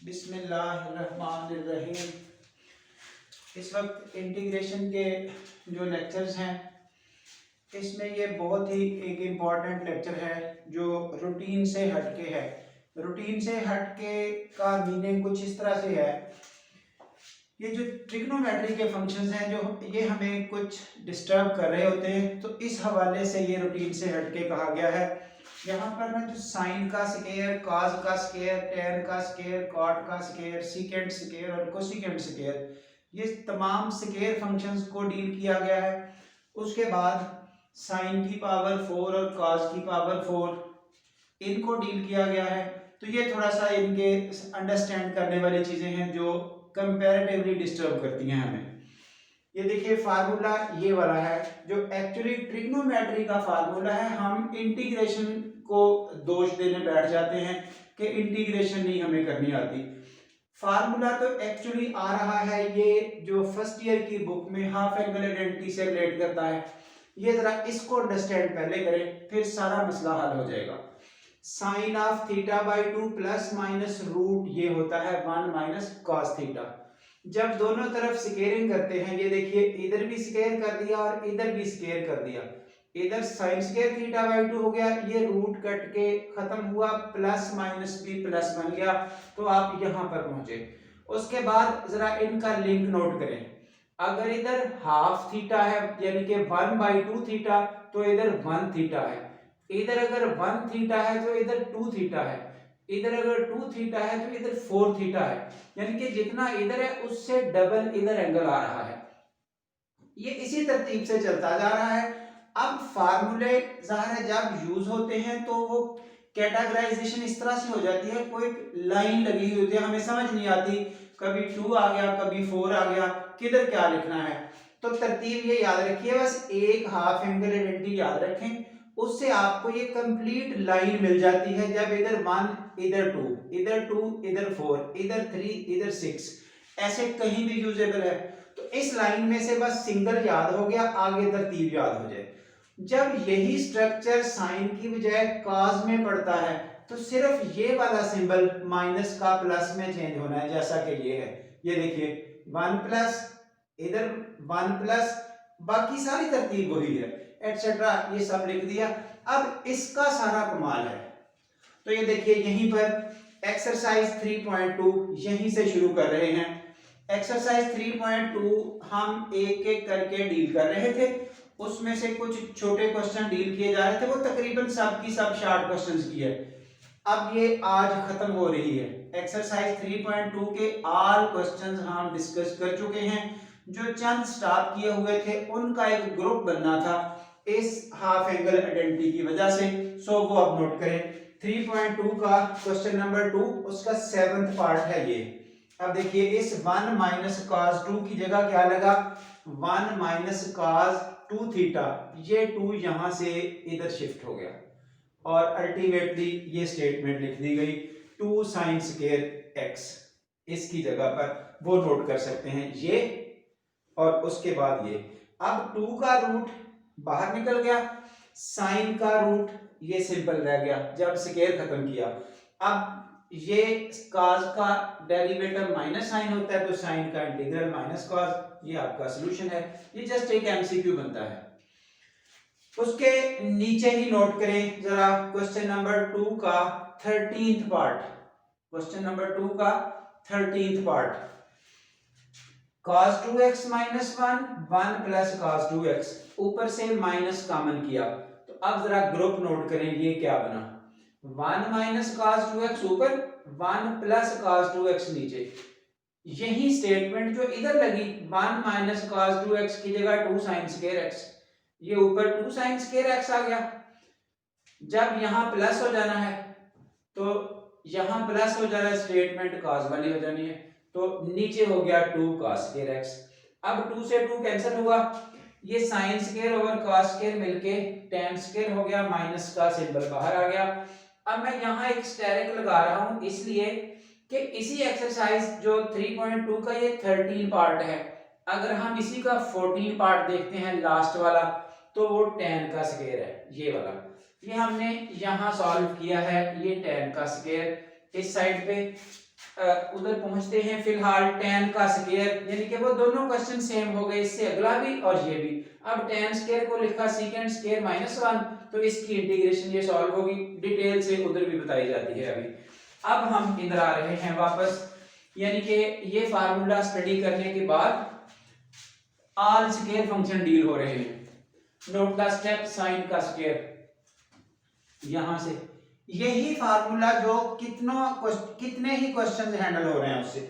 बिस्मिल्लाहिर्रहमानिर्रहीम। इस वक्त इंटीग्रेशन के जो लेक्चर्स हैं इसमें ये बहुत ही एक इम्पॉर्टेंट लेक्चर है जो रूटीन से हटके है। रूटीन से हटके का मीनिंग कुछ इस तरह से है, ये जो ट्रिग्नोमेट्री के फंक्शंस हैं जो ये हमें कुछ डिस्टर्ब कर रहे होते हैं, तो इस हवाले से ये रूटीन से हटके कहा गया है। यहाँ पर ना जो साइन का स्क्वायर, कॉस का स्क्वायर, टेन का स्क्वायर, कॉट का स्क्वायर, सीकेंट स्क्वायर और कोसिकेंट स्क्वायर, ये तमाम स्क्वायर फंक्शंस को डील किया गया है। उसके बाद साइन की पावर 4 और कॉस की पावर 4 इनको डील किया गया है। तो ये थोड़ा सा इनके अंडरस्टैंड करने वाली चीजें हैं जो कंपैरेटिवली डिस्टर्ब करती हैं हमें। ये देखिए फार्मूला ये वाला है जो एक्चुअली ट्रिग्नोमेट्री का फार्मूला है। हम इंटीग्रेशन को दोष देने बैठ जाते हैं कि इंटीग्रेशन नहीं हमें करनी आती। फार्मूला तो एक्चुअली आ रहा है, ये जो फर्स्ट ईयर की बुक में हाफ एंगल आइडेंटिटी से रिलेट करता है। ये जरा इसको अंडरस्टैंड पहले करें, फिर सारा मसला हल हो जाएगा। Sine of theta by 2 plus minus root ये होता है 1 माइनस कॉस थीटा। जब दोनों तरफ स्क्वेयरिंग करते हैं, ये देखिए इधर भी स्क्वायर कर दिया और इधर भी स्क्वायर कर दिया, इधर साइन स्क्वायर थीटा बाई 2 हो गया, ये रूट कट के खत्म हुआ, प्लस माइनस भी प्लस बन गया, तो आप यहां पर पहुंचे। उसके बाद जरा इनका लिंक नोट करें। अगर इधर हाफ थीटा है यानी कि 1/2 थीटा, तो इधर 1 थीटा है। इधर अगर 1 थीटा है तो इधर 2 थीटा है। इधर अगर 2 थीटा है तो इधर 4 थीटा है। यानी कि जितना इधर है उससे डबल इधर एंगल आ रहा है। ये इसी तरतीब से चलता जा रहा है। अब फार्मूले जाहिर है जब यूज होते हैं तो वो कैटेगराइजेशन इस तरह से हो जाती है, कोई लाइन लगी हुई होती है, हमें समझ नहीं आती, कभी 2 आ गया कभी 4 आ गया, किधर क्या लिखना है। तो तरतीब ये याद रखिए, बस एक हाफ एंगल आइडेंटिटी याद रखें, उससे आपको ये कंप्लीट लाइन मिल जाती है। जब इधर 1 इधर 2 इधर 2 इधर 4 इधर 3 इधर 6 ऐसे कहीं भी यूजेबल है, तो इस लाइन में से बस सिंगल याद हो गया, आगे तरतीब याद हो जाए। जब यही स्ट्रक्चर साइन की बजाय कॉस में पड़ता है तो सिर्फ ये वाला सिंबल माइनस का प्लस में चेंज होना है, जैसा कि ये है। ये देखिए 1 प्लस, इधर 1 प्लस, बाकी सारी तरतीब वही है, एटसेट्रा, ये सब लिख दिया। अब इसका सारा कमाल है, तो ये देखिए यहीं पर एक्सरसाइज 3.2 यहीं से शुरू कर रहे हैं। एक्सरसाइज 3.2 हम एक एक करके डील कर रहे थे, उसमें से कुछ छोटे क्वेश्चन डील किए जा रहे थे, वो तकरीबन सब की सब शॉर्ट क्वेश्चंस की है। अब ये आज खत्म हो रही है। एक्सरसाइज 3.2 के ऑल क्वेश्चंस हम डिस्कस कर चुके हैं। जो चंद स्टॉप किए हुए थे उनका एक ग्रुप बनना था इस हाफ एंगल आइडेंटिटी की वजह से, सो वो अब नोट करें। 3.2 का क्वेश्चन नंबर 2 उसका 7th पार्ट है ये। अब देखिए इस 1 माइनस कॉस 2 की जगह क्या लगा, 1 माइनस कॉस 2 थीटा, ये 2 यहां से इधर शिफ्ट हो गया और अल्टीमेटली ये स्टेटमेंट लिख दी गई 2 साइन स्क्वायर एक्स, इसकी जगह पर वो नोट कर सकते हैं ये, और उसके बाद ये। अब 2 का रूट बाहर निकल गया, साइन का रूट ये सिंपल रह गया जब स्क्वायर खत्म किया। अब ये cos का डेरिवेटिव माइनस साइन होता है, तो साइन का इंटीग्रल माइनस cos, ये आपका सॉल्यूशन है। ये जस्ट एक एमसीक्यू बनता है। उसके नीचे ही नोट करें जरा क्वेश्चन नंबर 2 का 13th पार्ट। क्वेश्चन नंबर 2 का 13th part, cos 2x minus 1 1 plus cos 2x, ऊपर से माइनस कॉमन किया, तो अब जरा ग्रुप नोट करें, ये क्या बना, 1 माइनस cos 2x ऊपर, 1 प्लस cos 2x नीचे। यही स्टेटमेंट जो इधर लगी 1 माइनस cos 2x की जगह 2 sin स्क्वायर x, ये ऊपर 2 sin स्क्वायर x आ गया। जब यहां प्लस हो जाना है तो यहां प्लस हो जाना, स्टेटमेंट cos वाली हो जानी है, तो नीचे हो गया 2 cos स्क्वायर x। अब 2 से 2 कैंसिल हुआ, ये sin square over cos square मिलके tan स्क्वायर हो गया, माइनस का सिंबल बाहर आ गया। अब मैं यहां एक स्टेरिक लगा रहा हूं इसलिए कि इसी एक्सरसाइज जो 3.2 का ये 13 पार्ट है, अगर हम इसी का 14 पार्ट देखते हैं लास्ट वाला, तो वो tan का स्क्वायर है, ये वाला। ये हमने यहां सॉल्व किया है, ये tan का स्क्वायर इस साइड पे, उधर पहुंचते हैं। फिलहाल tan का स्क्वायर, यानी कि वो दोनों क्वेश्चन सेम हो गए, इससे अगला भी और ये भी। अब tan स्क्वायर को लिखा secant स्क्वायर -1, तो इसकी इंटीग्रेशन ये सॉल्व होगी, डिटेल से उधर भी बताई जाती है अभी। अब हम इधर आ रहे हैं वापस, यानी कि ये फार्मूला स्टडी करने के बाद ऑल स्क्वायर फंक्शन डील हो रहे हैं। नोट द स्टेप, साइन का स्क्वायर, यहां से यही फार्मूला जो कितने ही क्वेश्चन हैंडल हो रहे हैं उससे।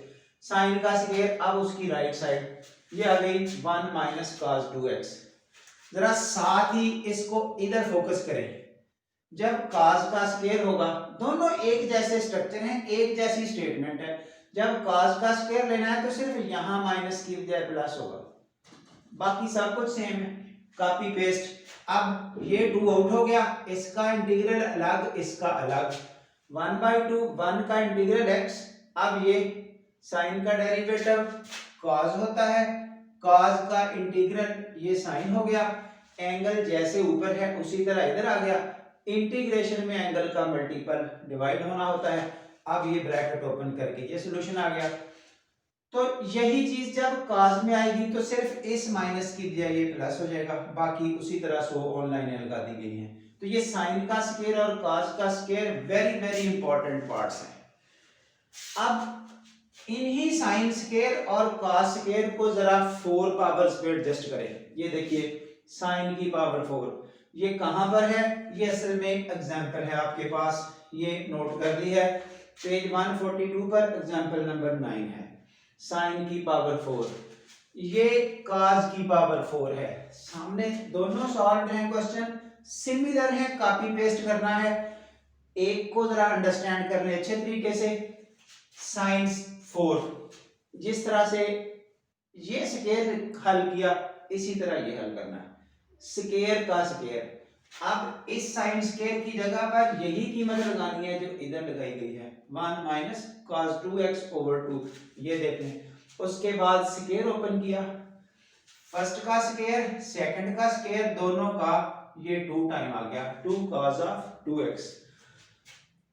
साइन का स्क्वायर, अब उसकी राइट साइड ये आ गई 1 माइनस cos 2x। जरा साथ ही इसको इधर फोकस करें। जब cos का स्क्वायर होगा, दोनों एक जैसे स्ट्रक्चर हैं, एक जैसी स्टेटमेंट है। जब cos का स्क्वायर लेना है तो सिर्फ यहां माइनस की बजाय प्लस होगा, बाकी सब कुछ सेम है, कॉपी पेस्ट। अब ये 2 आउट हो गया, इसका इंटीग्रल अलग, इसका अलग, 1/2 1 का इंटीग्रल x। अब ये साइन का डेरिवेटिव cos होता है, cos का इंटीग्रल ये साइन हो गया, एंगल जैसे ऊपर है उसी तरह इधर आ गया, इंटीग्रेशन में एंगल का मल्टीपल डिवाइड होना होता है। अब ये ब्रैकेट ओपन करके ये सॉल्यूशन आ गया। तो यही चीज जब cos में आएगी तो सिर्फ इस माइनस की बजाय ये प्लस हो जाएगा, बाकी उसी तरह 100 ऑनलाइन लगा दी गई हैं। तो ये साइन का स्क्वायर और cos का square very very important parts हैं। अब इन्हीं साइन स्क्वायर और cos स्क्वायर को जरा 4 पावर्स पे एडजस्ट करें। ये देखिए साइन की पावर 4, ये कहां पर है, ये असल में एग्जांपल है आपके पास, ये नोट कर ली है, पेज 142 पर एग्जांपल नंबर 9 है। साइन की पावर 4, ये cos की पावर 4 है। सामने दोनों सॉल्व हैं, क्वेश्चन सिमिलर है, कॉपी पेस्ट करना है। एक को जरा अंडरस्टैंड कर ले अच्छे तरीके से। साइन 4, जिस तरह से ये स्क्वायर हल किया इसी तरह ये हल करना है, स्क्वायर का स्क्वायर। अब इस साइन स्क्वायर की जगह पर यही कीमत लगानी है जो इधर लगाई गई है, 1 माइनस cos 2x/2। ये देख लें। उसके बाद स्क्वायर ओपन किया, फर्स्ट का स्क्वायर सेकंड का स्क्वायर दोनों का ये 2 टाइम आ गया, 2 cos of 2x।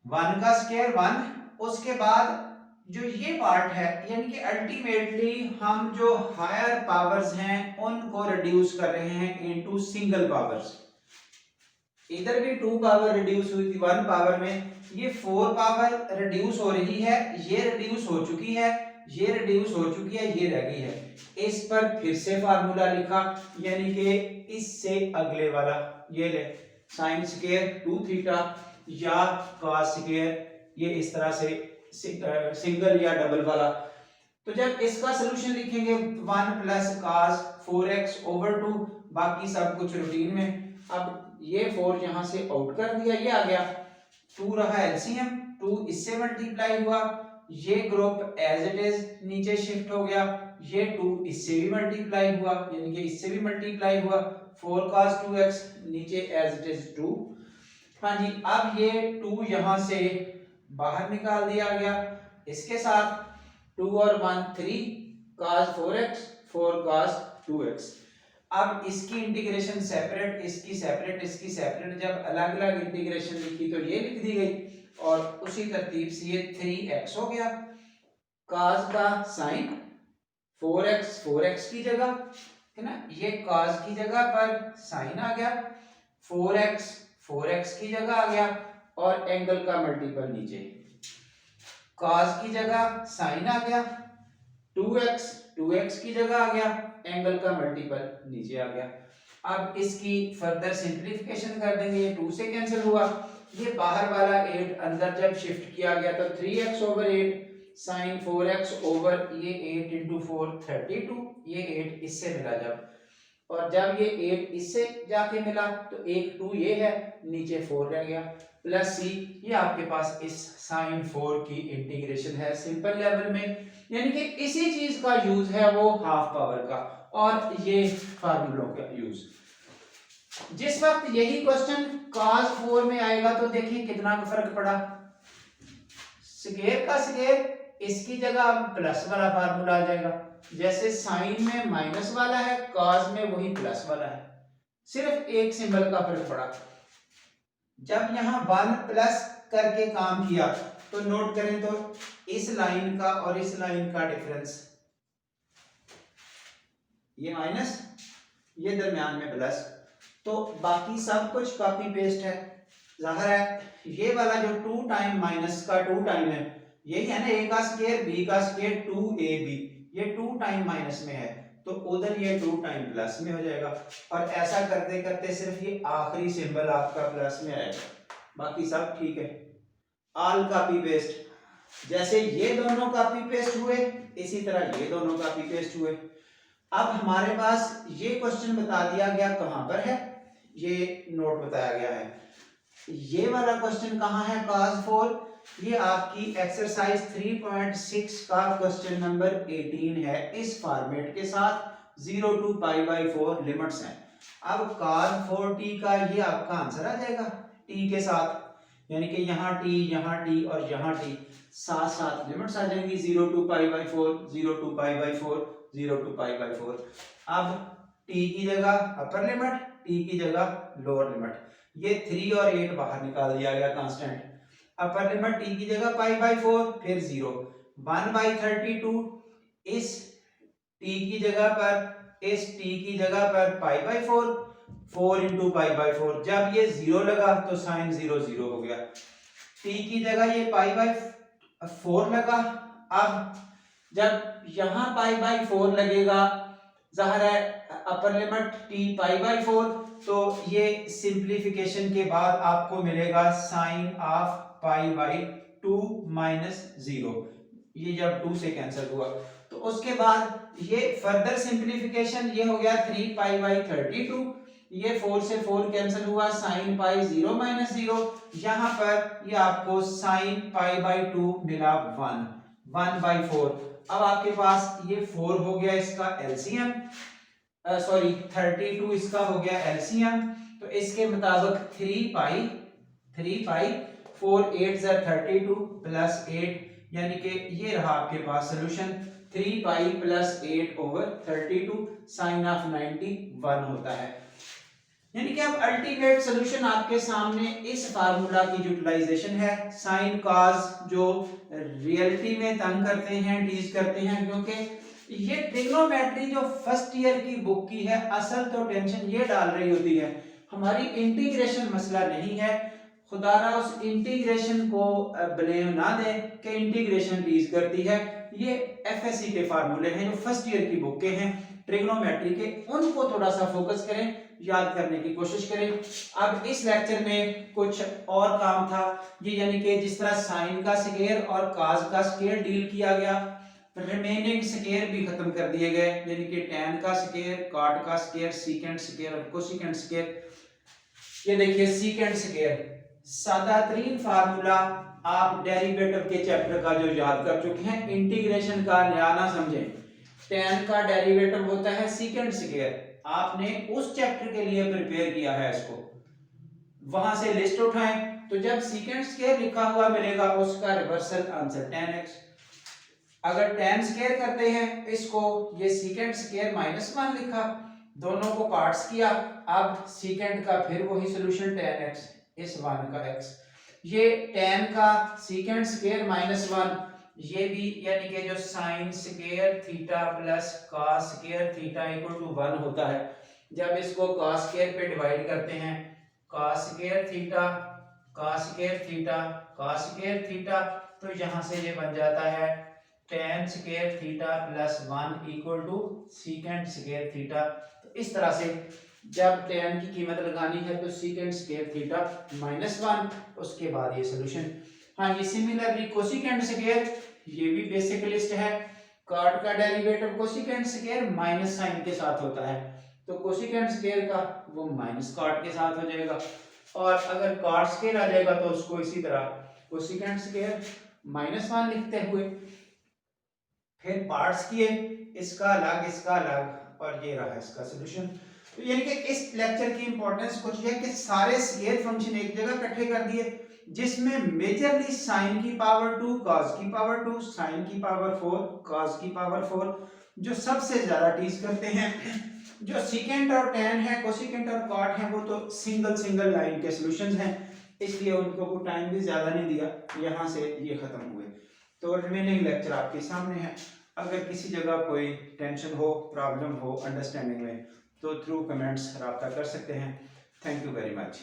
1 का स्क्वायर 1, उसके बाद जो ये पार्ट है, यानी कि अल्टीमेटली हम जो हायर पावर्स हैं उनको रिड्यूस कर रहे हैं इनटू सिंगल पावर्स। इधर भी 2 पावर रिड्यूस हुई थी 1 पावर में, ये 4 पावर रिड्यूस हो रही है, ये रिड्यूस हो चुकी है, ये रिड्यूस हो चुकी है, ये रह गई है। इस पर फिर से फार्मूला लिखा, यानी कि इससे अगले वाला ये ले साइन स्क्वायर 2 थीटा या cos स्क्वायर, ये इस तरह से सिंगल या डबल वाला। तो जब इसका सलूशन लिखेंगे 1 प्लस cos 4x/2, बाकी सब कुछ रूटीन में। अब ये 4 यहां से आउट कर दिया, ये आ गया 2 रहा एलसीएम, 2 इससे मल्टीप्लाई हुआ, ये ग्रुप एज इट इज नीचे शिफ्ट हो गया, ये 2 इससे भी मल्टीप्लाई हुआ, यानी कि इससे भी मल्टीप्लाई हुआ, 4 cos 2x नीचे एज इट इज 2। हाँ जी, अब ये 2 यहां से बाहर निकाल दिया गया, इसके साथ 2 और 1 3 cos 4x 4 cos 2x। अब इसकी इंटीग्रेशन सेपरेट, इसकी सेपरेट, इसकी सेपरेट, जब अलग अलग इंटीग्रेशन लिखी तो ये लिख दी गई, और उसी तरतीब से ये 3x हो गया, cos का साइन 4x 4x की जगह है ना, ये cos की जगह पर साइन आ गया, 4x 4x की जगह आ गया, और एंगल का मल्टीपल नीचे, cos की जगह साइन आ गया, 2x 2x की जगह आ गया, एंगल का मल्टीपल नीचे आ गया। अब इसकी फर्दर सिंपलीफिकेशन कर देंगे, ये 2 से कैंसिल हुआ, ये बाहर वाला 8 अंदर जब शिफ्ट किया गया तो 3x/8 sin 4x ओवर ये 8 into 4 32, ये 8 इससे मिला जब, और जब ये 8 इससे जाके मिला तो एक 2 ये है, नीचे 4 रह गया, प्लस सी, ये आपके पास इस साइन 4 की इंटीग्रेशन है सिंपल लेवल में, यानी कि इसी चीज का यूज है वो हाफ पावर का, और ये फार्मूलों का यूज। जिस वक्त यही क्वेश्चन cos 4 में आएगा तो देखिए कितना फर्क पड़ा, स्क्वायर का स्क्वायर, इसकी जगह अब प्लस वाला फार्मूला आ जाएगा, जैसे साइन में माइनस वाला है cos में वही प्लस वाला है, सिर्फ एक सिंबल का फर्क पड़ा। जब यहां 1 प्लस करके काम किया तो नोट करें तो इस लाइन का और इस लाइन का डिफरेंस, ये माइनस, ये दरमियान में प्लस, तो बाकी सब कुछ कॉपी पेस्ट है। जाहिर है ये वाला जो 2 टाइम माइनस का 2 टाइम है, यही है ना a का स्क्वायर b का स्क्वायर 2ab, ये 2 टाइम माइनस में है, तो उधर ये 2 टाइम प्लस में हो जाएगा। और ऐसा करते करते सिर्फ ये आखिरी सिंबल आपका प्लस में आएगा, बाकी सब ठीक है। ऑल कॉपी पेस्ट, जैसे ये दोनों कॉपी पेस्ट हुए इसी तरह ये दोनों कॉपी पेस्ट हुए। अब हमारे पास ये क्वेश्चन बता दिया गया कहां पर है, ये नोट बताया गया है। ये वाला क्वेश्चन कहां है cos 4, ये आपकी एक्सरसाइज 3.6 का क्वेश्चन नंबर 18 है, इस फॉर्मेट के साथ 0 to π/4 लिमिट्स हैं। अब cos 4t का ये आपका आंसर आ जाएगा t के साथ, यानी कि यहाँ t और यहाँ t साथ साथ लिमिट्स आ जाएंगी 0 to π/4, 0 to π/4, 0 to π/4। अब t की जगह अपर लिमिट, t की जगह लोअर लिमिट, ये 3 और 8 बाहर निकाल दिया गया कांस्टेंट। अपर लिमिट t की जगह π/4, फिर 0, 1/32 इस t की जगह पर, इस t की जगह पर π/4, 4 into π/4, जब ये 0 लगा तो साइन 0 0 हो गया। t की जगह ये π/4 लगा, अब जब यहाँ π/4 लगेगा, जाहिर है अपर लिमिट t π/4, तो ये सिंप्लीफिकेशन के बाद आपको मिलेगा साइन ऑफ π/2 माइनस 0, ये जब 2 से कैंसिल हुआ तो उसके बाद ये फर्दर सिंप्लीफिकेशन, ये हो गया 3π/32, ये 4 से 4 कैंसिल हुआ, साइन पाई 0 माइनस 0, यहां पर ये आपको साइन π/2 मिला 1/4। अब आपके पास ये 4 हो गया इसका एलसीएम, सॉरी 32 इसका हो गया एलसीएम, तो इसके मुताबिक 3π 4 8 32 प्लस 8, यानी कि ये रहा आपके पास सोल्यूशन 3π प्लस 8/32 साइन ऑफ 91 होता है। यानी कि अब अल्टीमेट सॉल्यूशन आपके सामने इस फार्मूला की यूटिलाइजेशन है। साइन कॉस जो रियलिटी में तंग करते हैं, टीज करते हैं, क्योंकि ये ट्रिग्नोमेट्री जो फर्स्ट ईयर की बुक की है, असल तो टेंशन ये डाल रही होती है, हमारी इंटीग्रेशन मसला नहीं है, खुदारा उस इंटीग्रेशन को ब्लेम ना दें कि इंटीग्रेशन टीज करती है, ये एफएससी के फार्मूले हैं जो फर्स्ट ईयर की बुक के हैं ट्रिग्नोमेट्री के, उनको थोड़ा सा फोकस करें, याद करने की कोशिश करें। अब इस लेक्चर में कुछ और काम था, ये यानी कि जिस तरह साइन का स्क्वायर और कॉस का स्क्वायर डील किया गया, रिमेनिंग स्क्वायर भी खत्म कर दिए गए, यानी कि tan का स्क्वायर, cot का स्क्वायर, सीकेंट स्क्वायर और कोसिकेंट स्क्वायर। ये देखिए सीकेंट स्क्वायर, सादा तरीन फार्मूला आप डेरिवेटिव के चैप्टर का जो याद कर चुके हैं, इंटीग्रेशन का नया ना समझें। tan का डेरिवेटिव होता है सीकेंट स्क्वायर, आपने उस चैप्टर के लिए प्रिपेयर किया है इसको, वहां से लिस्ट उठाएं, तो जब सीकेंट स्क्वायर लिखा हुआ मिलेगा उसका रिवर्सल आंसर tan x। अगर tan स्क्वायर करते हैं इसको, ये सीकेंट स्क्वायर -1 लिखा, दोनों को पार्ट्स किया, अब सीकेंट का फिर वही सॉल्यूशन tan x इस 1 का x, ये tan का सीकेंट स्क्वायर -1, ये भी यानी कि जो sine square theta plus cos square theta equal to 1 होता है, जब इसको कॉस स्क्वायर पे डिवाइड करते हैं, cos square theta cos square theta cos square theta, तो यहां से ये बन जाता है tan square theta plus 1 equal to secant square theta. तो इस तरह से जब tan की कीमत लगानी है तो सीकेंट स्क्वायर थीटा -1, उसके बाद ये सॉल्यूशन। हाँ, ये सिमिलरली कोसिकेंट स्क्वायर, ये भी बेसिक लिस्ट है, cot का derivative cosecant square minus sine के साथ होता है, तो कोसिकेंट स्क्वायर का वो माइनस cot के साथ हो जाएगा, और अगर cot स्क्वायर आ जाएगा तो उसको इसी तरह कोसिकेंट स्क्वायर -1 लिखते हुए फिर पार्ट्स किए, इसका अलग, और ये रहा इसका सॉल्यूशन। तो यानी कि इस लेक्चर की इंपॉर्टेंस कुछ है कि सारे स्केल फंक्शन एक जगह इकट्ठे कर दिए, जिसमें मेजरली साइन की पावर 2 cos की पावर 2 साइन की पावर 4 cos की पावर 4 जो सबसे ज्यादा टीज करते हैं। जो सीकेंट और tan है, कोसिकेंट और cot है, वो तो सिंगल लाइन के सॉल्यूशंस हैं। इसलिए उनको को टाइम भी ज़्यादा नहीं दिया, यहाँ से ये ख़त्म हुए। तो रिमेनिंग लेक्चर आपके सामने है। अगर किसी जगह कोई टेंशन हो, प्रॉब्लम हो अंडरस्टैंडिंग में, तो थ्रू कमेंट्स रब्ता कर सकते हैं। Thank you very much.